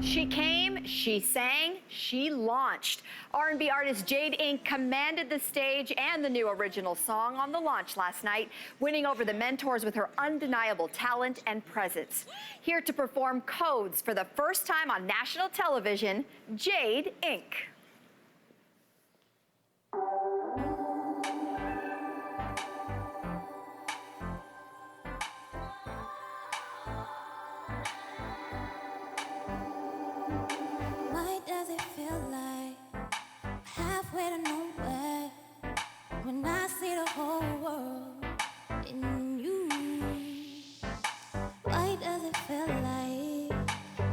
She came, she sang, she launched. R&B artist Jade Inc. commanded the stage and the new original song on the launch last night, winning over the mentors with her undeniable talent and presence. Here to perform Codes for the first time on national television, Jade Inc. Why does it feel like halfway to nowhere when I see the whole world in you? Why does it feel like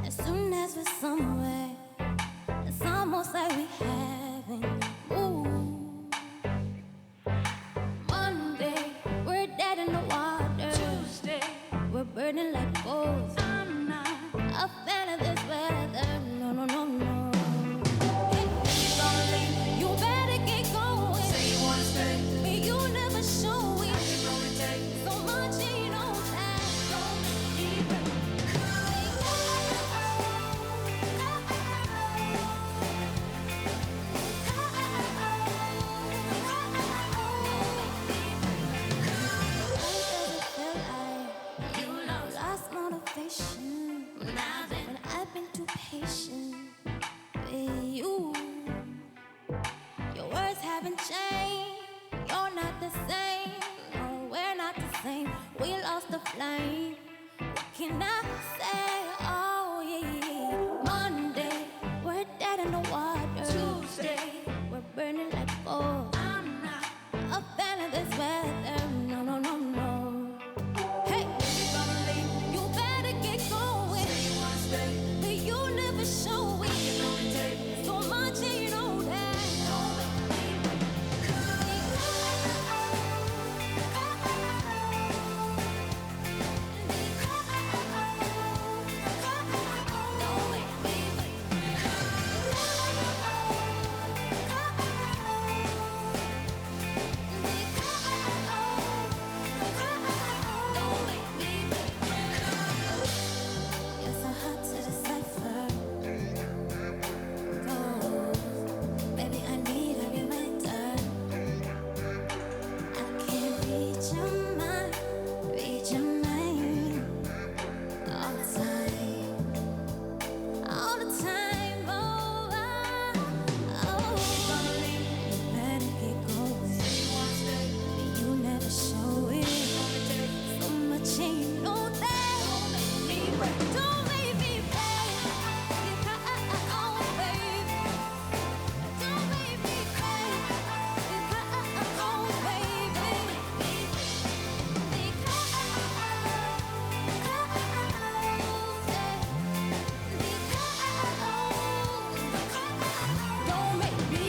as soon as we're somewhere, it's almost like we haven't moved? Monday, we're dead in the water. Tuesday, we're burning like ghosts. I'm not a fan of this weather. No, no, no, no. Hey, if I'm late, you better get going. Say you wanna stay, but you never show it. I can only take so much and you know that. Don't keep it. Lost motivation when I've been too patient with you. Your words haven't changed. You're not the same. No, we're not the same. We lost the flame. What can I say? Oh yeah. Monday, we're dead in the water. Tuesday, we're burning like gold. I'm not a fan of this weather. No, no, no, no. Hey, you better get going. Say you wanna stay, but you never show it. I can only take so much and you know that. Don't make me You're so hard to decipher. Baby, I need a reminder. I can't reach your mind all the time, all the time. Oh, you better get going. You never show it. So much and you know that. Don't make me pay. Oh, baby. Don't make me cry. Oh, baby. Don't make me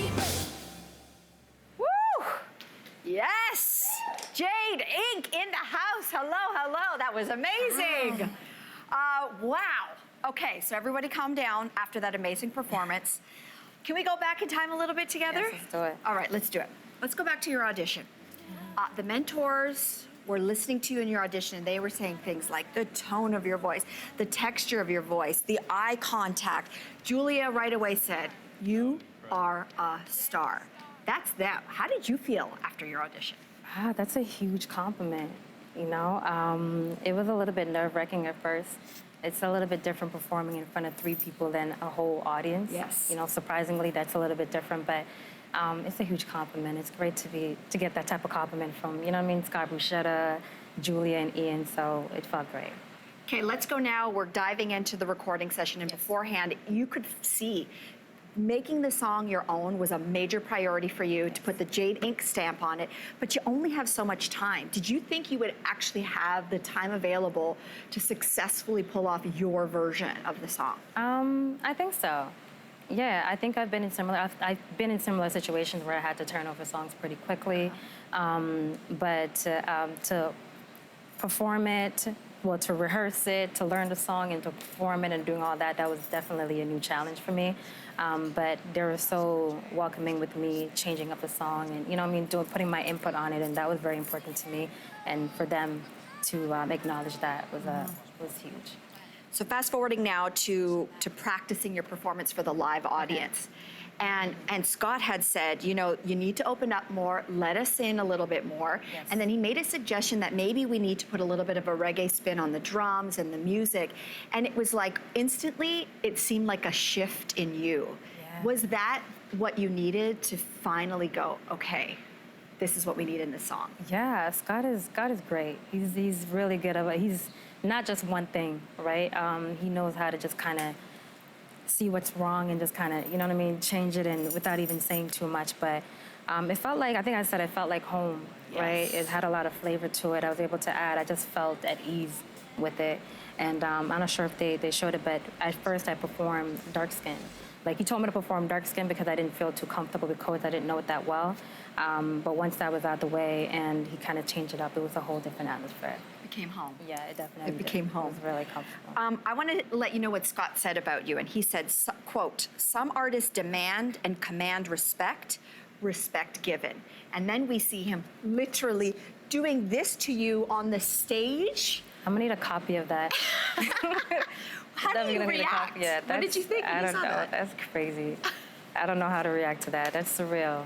Woo! Yes! Jade Inc. in the house. Hello, hello. That was amazing. Wow. Okay, so everybody calm down after that amazing performance. Can we go back in time a little bit together? Yes, let's do it. All right, let's do it. Let's go back to your audition. The mentors were listening to you in your audition, and they were saying things like the tone of your voice, the texture of your voice, the eye contact. Julia right away said, "You are a star." That's them. How did you feel after your audition? That's a huge compliment, you know? It was a little bit nerve-wracking at first. It's a little bit different performing in front of 3 people than a whole audience. Yes. You know, surprisingly, that's a little bit different, but it's a huge compliment. It's great to get that type of compliment from, you know what I mean, Scott Bruschetta, Julia, and Ian, so it felt great. Okay, let's go now. We're diving into the recording session, and beforehand, you could see making the song your own was a major priority for you to put the Jade Inc. stamp on it, but you only have so much time. Did you think you would actually have the time available to successfully pull off your version of the song? I think so. Yeah, I think I've been in similar situations where I had to turn over songs pretty quickly, but to perform it, well, to rehearse it, to learn the song, and to perform it and doing all that, that was definitely a new challenge for me. But they were so welcoming with me changing up the song and, you know what I mean, putting my input on it, and that was very important to me. And for them to acknowledge that was huge. So fast forwarding now to practicing your performance for the live audience. And Scott had said, you know, you need to open up more, let us in a little bit more. Yes. And then he made a suggestion that maybe we need to put a little bit of a reggae spin on the drums and the music. And it was like instantly, it seemed like a shift in you. Yeah. Was that what you needed to finally go, okay, this is what we need in this song? Yeah, Scott is great. He's really good at it. He's not just one thing, right? He knows how to just kind of see what's wrong and just kind of, you know what I mean, change it and without even saying too much. But it felt like, I think I said it felt like home, right? Yes. It had a lot of flavor to it. I was able to add, I just felt at ease with it. And I'm not sure if they showed it, but at first I performed dark skin. Like he told me to perform dark skin because I didn't feel too comfortable with codes. I didn't know it that well. But once that was out of the way and he kind of changed it up, it was a whole different atmosphere. Became home. Yeah, it definitely It became did. home. It was really comfortable. I want to let you know what Scott said about you. And he said, quote, some artists demand and command respect, respect given. And then we see him literally doing this to you on the stage. I'm gonna need a copy of that. How do Definitely you gonna need a react? copy. Yeah, What did you think when I you don't saw know. that? That's crazy. I don't know how to react to that. That's surreal.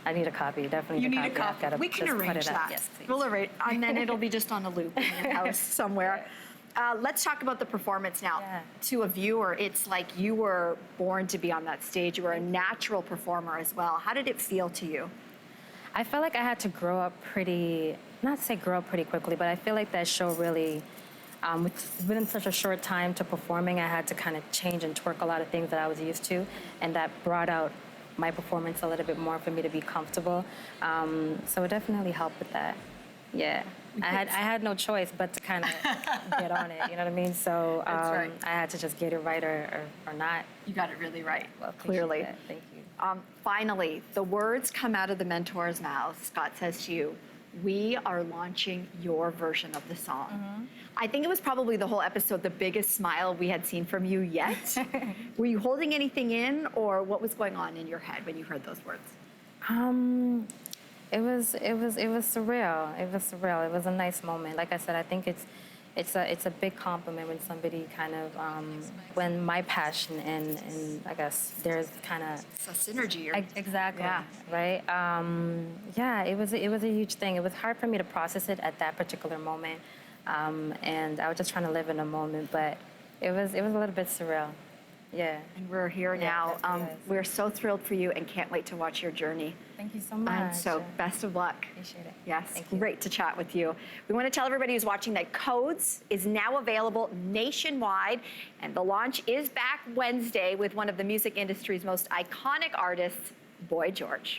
I need a copy. Definitely You need need a I've copy. gotta We can just put arrange it up. that. Yes, please. We'll arrange, and then it'll be just on a loop in your house somewhere. Let's talk about the performance now. Yeah. To a viewer, it's like you were born to be on that stage. You were a natural performer as well. How did it feel to you? I felt like I had to grow up pretty, not say grow up pretty quickly, but I feel like that show really, within such a short time to performing, I had to kind of change and twerk a lot of things that I was used to, and that brought out my performance a little bit more for me to be comfortable. So it definitely helped with that. Yeah. I had no choice but to kind of get on it, you know what I mean? So That's right. I had to just get it right or not. You got it really right, Well, appreciate clearly. that. Thank you. Finally, the words come out of the mentor's mouth. Scott says to you, we are launching your version of the song. Mm-hmm. I think it was probably the whole episode, the biggest smile we had seen from you yet. Were you holding anything in, or what was going on in your head when you heard those words? It was surreal. It was surreal. It was a nice moment. Like I said, I think it's a big compliment when somebody kind of when my passion and I guess there's kind of It's a synergy. exactly Yeah. right. Yeah, it was a huge thing. It was hard for me to process it at that particular moment, and I was just trying to live in a moment. But it was a little bit surreal. Yeah. And we're here Yeah, now. that's what it is. We're so thrilled for you and can't wait to watch your journey. Thank you so much. And so best of luck. Appreciate it. Yes, Thank you. great to chat with you. We want to tell everybody who's watching that Codes is now available nationwide, and the launch is back Wednesday with one of the music industry's most iconic artists, Boy George.